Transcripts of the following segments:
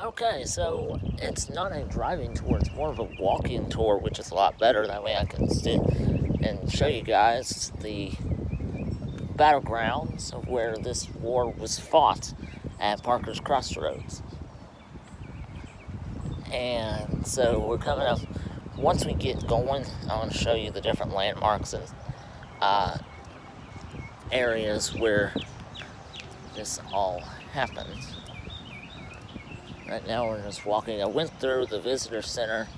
Okay, so it's not a driving tour, it's more of a walking tour, which is a lot better. That way I can sit and show you guys the battlegrounds of where this war was fought at Parker's Crossroads. And so we're coming up, once we get going, I want to show you the different landmarks and areas where this all happened. Right now we're just walking. I went through the visitor center,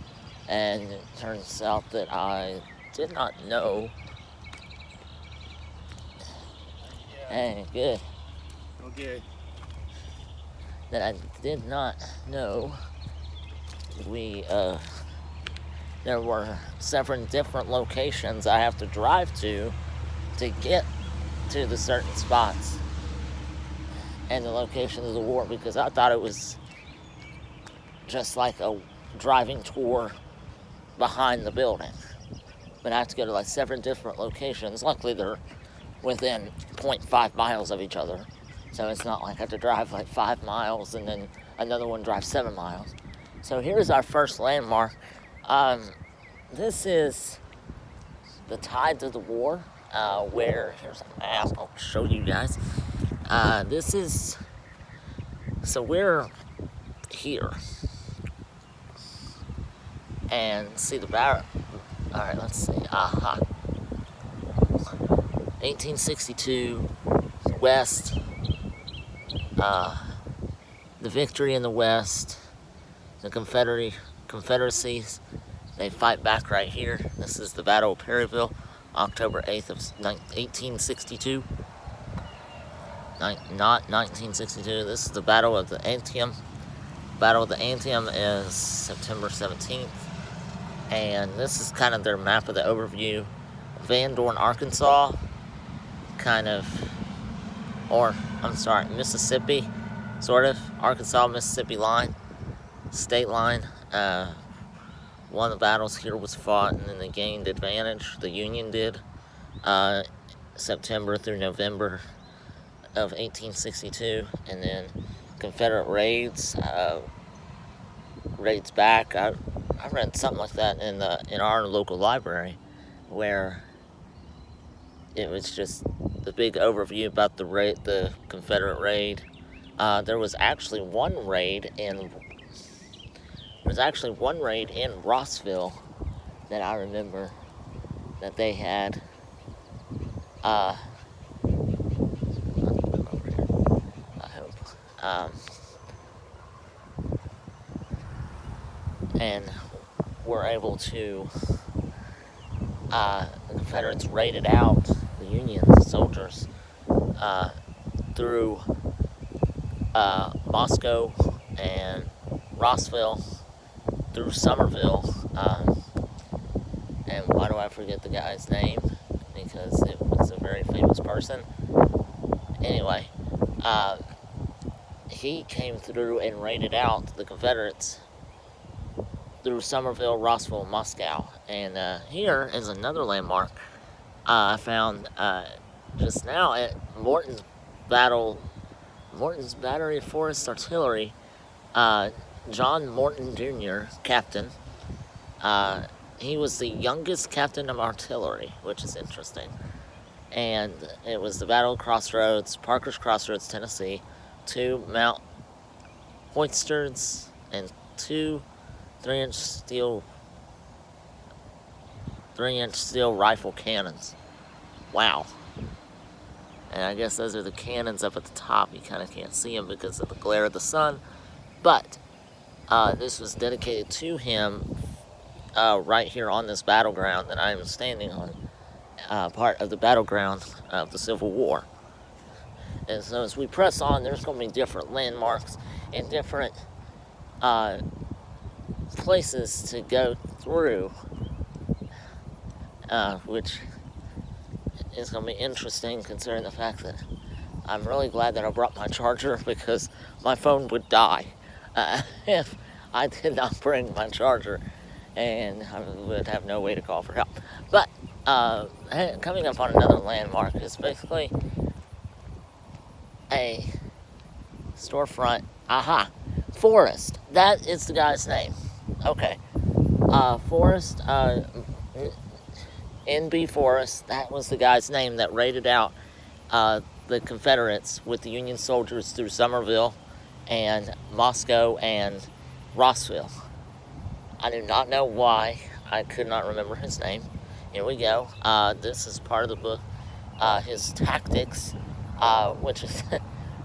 and it turns out that I did not know. Hey, good. Okay. That I did not know there were several different locations I have to drive to get to the certain spots and the locations of the war, because I thought it was just like a driving tour behind the building. But I have to go to like 7 different locations. Luckily, they're within 0.5 miles of each other. So it's not like I have to drive like 5 miles and then another one drives 7 miles. So here's our first landmark. This is the Tides of the War, where, here's a map, I'll show you guys. So we're here. And see the barrel. Alright, let's see. 1862, West. The victory in the West. The Confederacies. They fight back right here. This is the Battle of Perryville, October 8th of 1862. Not 1962. This is the Battle of the Antietam. Battle of the Antietam is September 17th. And this is kind of their map of the overview. Van Dorn, Arkansas, Mississippi, sort of. Arkansas-Mississippi line, state line. One of the battles here was fought, and then they gained advantage. The Union did, September through November of 1862. And then Confederate raids back. I read something like that in our local library, where it was just the big overview about the Confederate raid. There was actually one raid in Rossville that I remember that they had. I hope. And were able to, the Confederates raided out the Union soldiers through Moscow and Rossville, through Somerville, and why do I forget the guy's name? Because it was a very famous person. Anyway, he came through and raided out the Confederates through Somerville, Rossville, Moscow. And here is another landmark I found just now at Morton's Battery of Forest Artillery. John Morton Jr., captain. He was the youngest captain of artillery, which is interesting. And it was the Battle of Crossroads, Parker's Crossroads, Tennessee. 2 Mount Hoisters and 2 3-inch steel rifle cannons. Wow. And I guess those are the cannons up at the top. You kind of can't see them because of the glare of the sun. But this was dedicated to him right here on this battleground that I'm standing on. Part of the battleground of the Civil War. And so as we press on, there's going to be different landmarks and different places to go through, which is going to be interesting considering the fact that I'm really glad that I brought my charger, because my phone would die if I did not bring my charger, and I would have no way to call for help. But coming up on another landmark is basically a storefront Forrest. That is the guy's name. Okay. Forrest, N.B. Forrest, that was the guy's name that raided out the Confederates with the Union soldiers through Somerville and Moscow and Rossville. I do not know why. I could not remember his name. Here we go. This is part of the book, his tactics, which is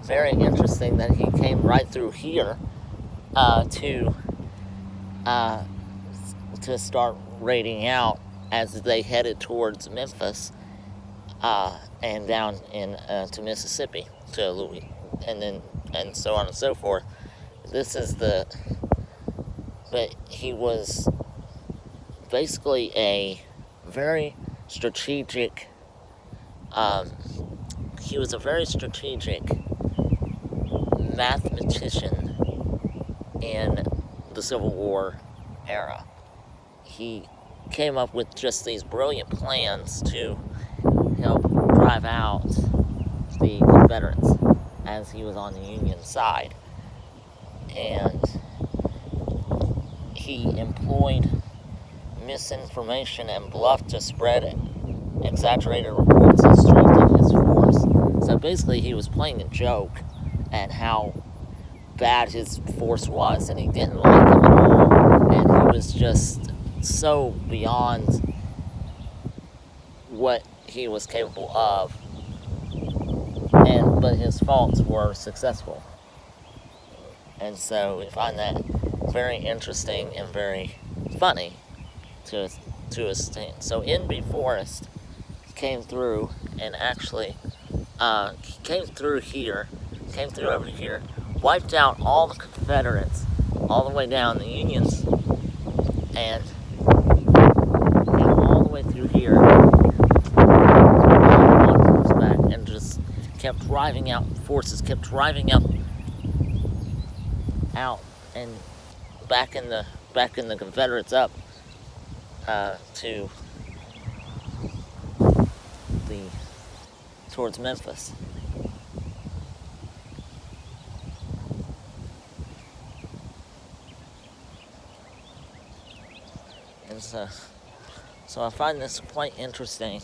very interesting that he came right through here to start raiding out as they headed towards Memphis and down to Mississippi, to Louis, and so on and so forth. But he was basically a very strategic. He was a very strategic mathematician in the Civil War era. He came up with just these brilliant plans to help drive out the Confederates as he was on the Union side. And he employed misinformation and bluff to spread exaggerated reports and strengthen his force. So basically he was playing a joke at how bad his force was, and he didn't like them at all, and he was just so beyond what he was capable of, but his faults were successful. And so we find that very interesting and very funny to a extent. So N.B. Forrest came through and actually came through over here, wiped out all the Confederates all the way down. The Unions and came all the way through here on horseback and just kept driving out forces, kept driving out and backing the Confederates up towards Memphis. And so I find this quite interesting,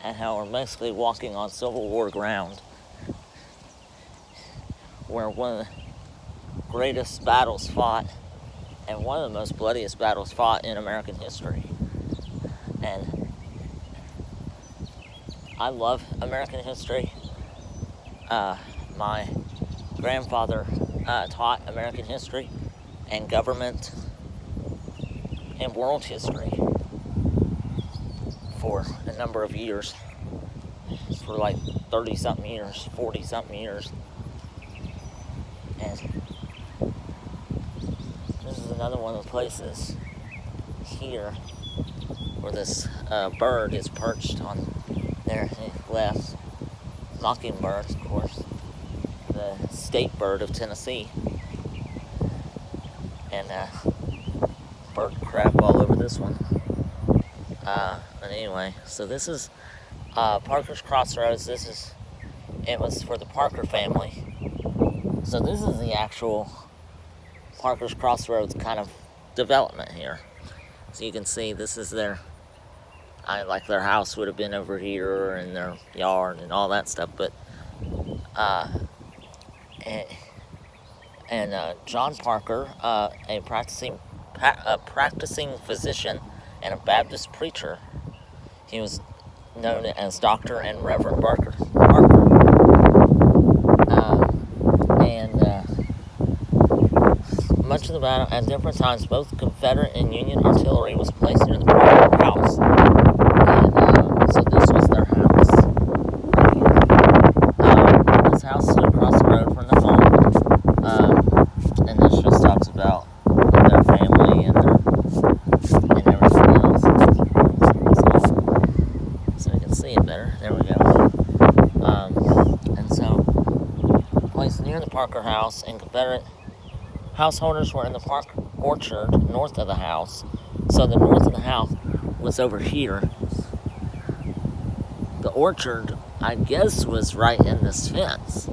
at how we're basically walking on Civil War ground, where one of the greatest battles fought and one of the most bloodiest battles fought in American history. And I love American history. My grandfather taught American history and government and world history for a number of years, for like 30-something years, 40-something years. And this is another one of the places here where this bird is perched on there left. Mockingbird, of course, the state bird of Tennessee. And bird crap all over this one. But anyway, so this is Parker's Crossroads. It was for the Parker family. So this is the actual Parker's Crossroads kind of development here. So you can see this is their house would have been over here, and their yard and all that stuff. But John Parker, a practicing physician and a Baptist preacher, he was known as Dr. and Reverend Parker. Much of the battle, at different times, both Confederate and Union artillery was placed near the Parker house. And so this was their house right here. This house is across the road from the home. And this just talks about their family and everything else. So you can see it better. There we go. And so placed near the Parker house, and Confederate householders were in the park orchard north of the house. So the north of the house was over here. The orchard, I guess, was right in this fence.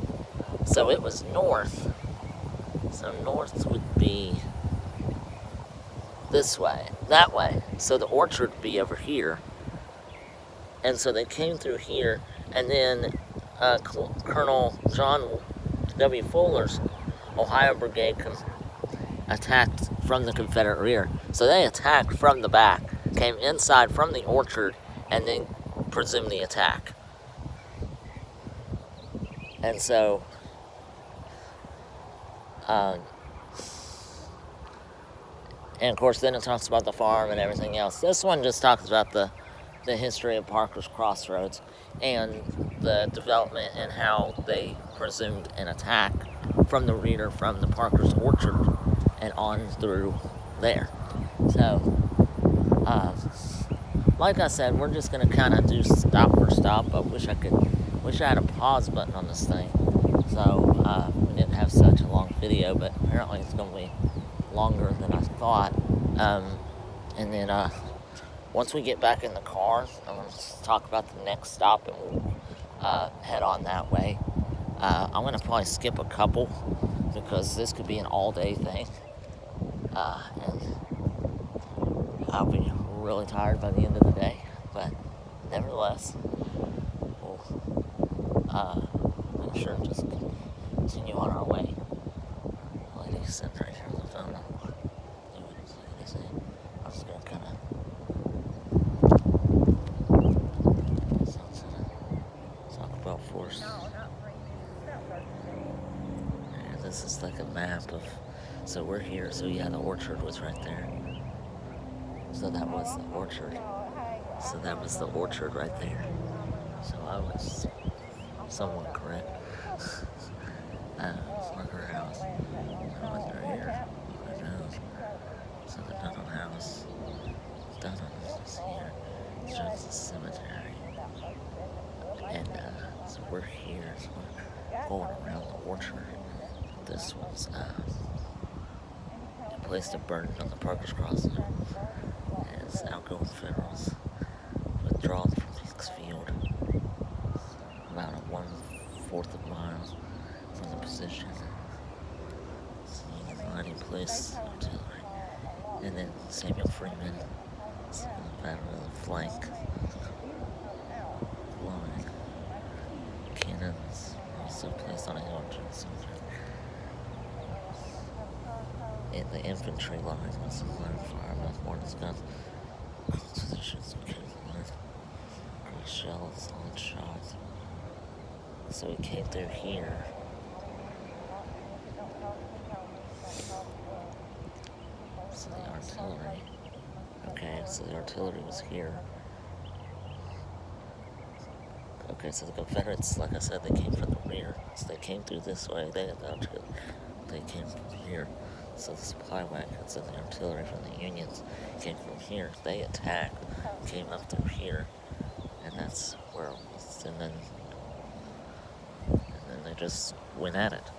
So it was north. So north would be this way, that way. So the orchard would be over here. And so they came through here, and then Colonel John W. Fuller's Ohio Brigade attacked from the Confederate rear. So they attacked from the back, came inside from the orchard, and then presumed the attack. And so, and of course then it talks about the farm and everything else. This one just talks about the history of Parker's Crossroads and the development and how they presumed an attack from the rear from the Parker's Orchard and on through there. So, like I said, we're just gonna kind of do stop for stop. I wish I had a pause button on this thing, so we didn't have such a long video. But apparently, it's gonna be longer than I thought. And then once we get back in the car, I'm gonna talk about the next stop, and we'll head on that way. I'm gonna probably skip a couple because this could be an all-day thing, and I'll be really tired by the end of the day, but nevertheless, we'll make sure to just continue on our way. The lady sitting right here on the phone. I'm just gonna kind of talk about force. And this is like a map of, so we're here, so yeah, the orchard was right there. So that was the orchard. So that was the orchard right there. So I was somewhat correct. It's like her house. I went through here. Her house. So the Dunham house. Dunham is here. It's just a cemetery. And so we're here. So we're going around the orchard. This was a place to burn on the Parker's Crossing. As outgoing Federals withdrawn from Hicksfield, about a 1/4 of a mile from the position. Seeing the hiding place artillery, and then Samuel Freeman, battle of the flank line. Cannons were also placed on a hill to the and the infantry line was line fire with Morton's guns. Positions okay, great shells, solid shots. So we came through here. So the artillery. Okay, so the artillery was here. Okay, so the Confederates, like I said, they came from the rear. So they came through this way. They came from here. So the supply wagons and the artillery from the Unions came from here. They attacked, came up through here, and that's where it was. And then they just went at it.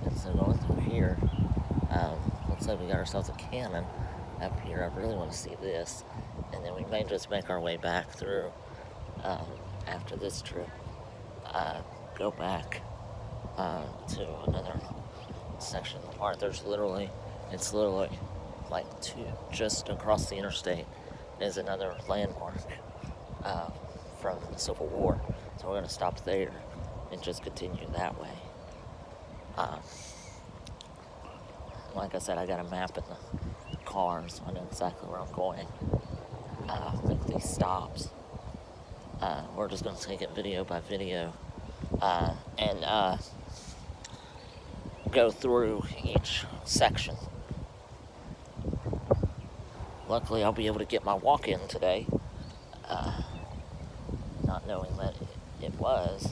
And so going through here, looks like we got ourselves a cannon up here. I really want to see this. And then we may just make our way back through after this trip. Go back to another section of the park. It's literally like just across the interstate is another landmark from the Civil War. So we're going to stop there and just continue that way. Like I said, I got a map in the car, so I know exactly where I'm going. Look at these stops. We're just going to take it video by video. And go through each section. Luckily, I'll be able to get my walk-in today, not knowing that it was.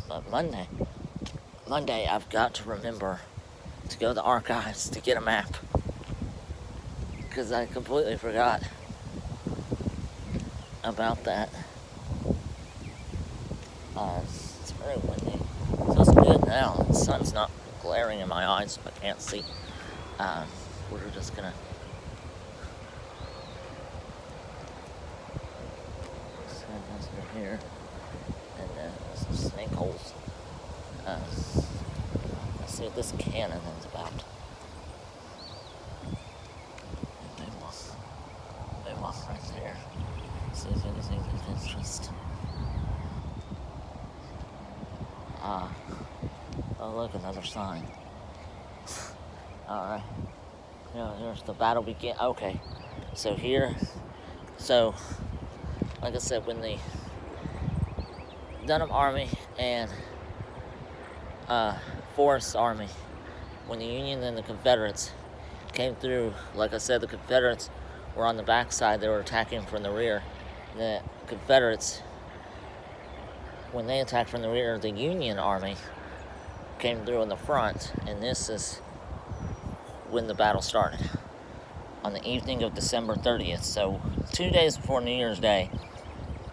But Monday, I've got to remember to go to the archives to get a map, because I completely forgot about that. It's very windy. It feels good now. The sun's not glaring in my eyes, so I can't see Um, we're just gonna send this over here, and then some snake holes. Let's see what this cannon is about. They walk right there. See if anything's of interest. Oh look, another sign. Alright. Here's the battle begin. Okay. So like I said, when the Dunham Army and Forrest Army, when the Union and the Confederates came through, like I said, the Confederates were on the backside. They were attacking from the rear. The Confederates, when they attacked from the rear, the Union Army came through in the front, and this is when the battle started. On the evening of December 30th, so 2 days before New Year's Day,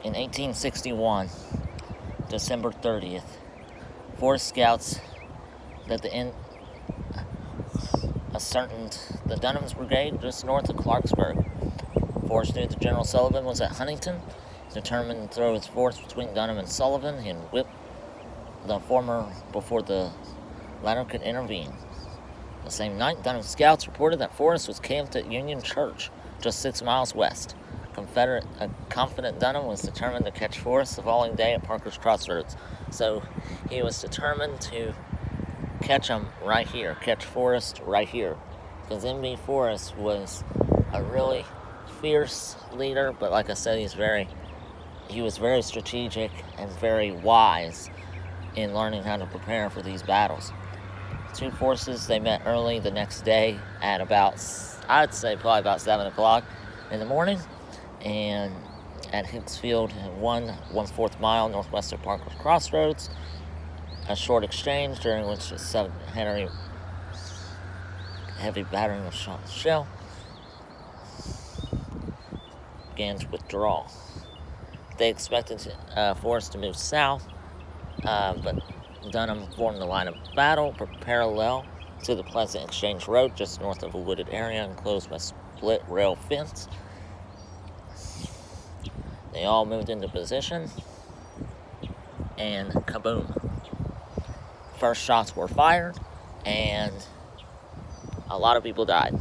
in 1861, December 30th, Forrest scouts that ascertained the Dunham's Brigade just north of Clarksburg. Forrest knew that General Sullivan was at Huntington, determined to throw his force between Dunham and Sullivan and whip the former before the latter could intervene. The same night, Dunham scouts reported that Forrest was camped at Union Church, just 6 miles west. Confident Dunham was determined to catch Forrest the following day at Parker's Crossroads. So he was determined to catch him right here, catch Forrest right here. Because M.B. Forrest was a really fierce leader, but like I said, he was very strategic and very wise in learning how to prepare for these battles. Two forces, they met early the next day at about, I'd say probably about 7 o'clock in the morning, and at Hicks Field, 1/4 mile northwest of Parker's Crossroads. A short exchange during which the 7th Henry heavy battering of shot and shell began to withdraw. They expected Forrest to move south, but Dunham formed a line of battle parallel to the Pleasant Exchange Road, just north of a wooded area enclosed by split rail fence. They all moved into position, and kaboom. First shots were fired, and a lot of people died.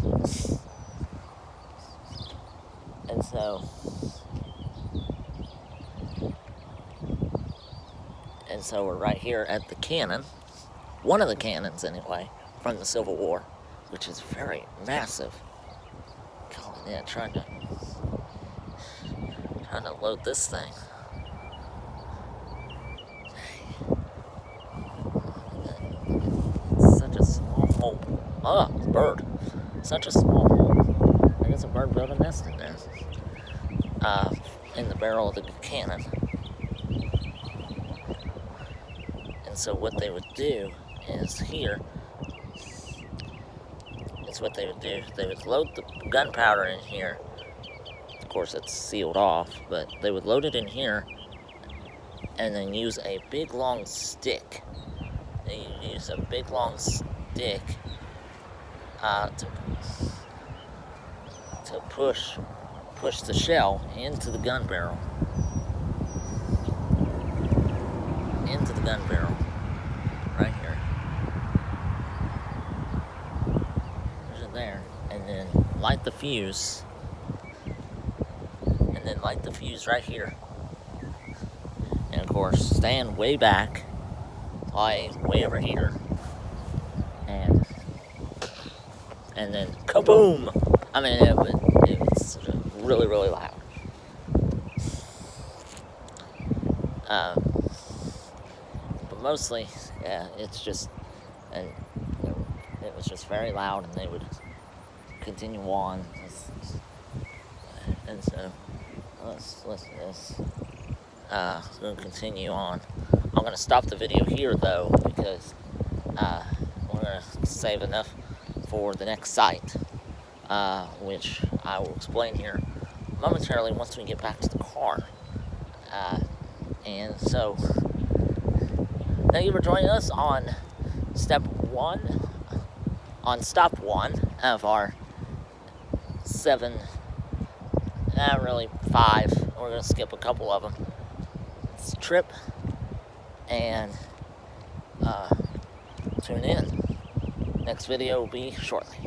And so we're right here at the cannon, one of the cannons anyway, from the Civil War, which is very massive. Yeah, trying to load this thing. It's such a small hole. Oh, it's a bird. Such a small hole. I guess a bird built a nest in there. In the barrel of the cannon. And so what they would do is here, it's what they would do. They would load the gunpowder in here. Of course, it's sealed off, but they would load it in here and then use a big long stick. They use a big long stick to push the shell into the gun barrel. Into the gun barrel. Right here. There's it there. And then light the fuse. And then light the fuse right here. And of course, stand way back. Way over here. And then kaboom! I mean, it was really, really loud. But mostly, yeah, it's just, and it was just very loud, and they would continue on. And so, let's listen to this. We'll continue on. I'm going to stop the video here, though, because we're going to save enough for the next site, which I will explain here momentarily once we get back to the car. And so, thank you for joining us on stop 1 of our 7, not really 5, we're going to skip a couple of them, trip, and tune in. Next video will be shortly.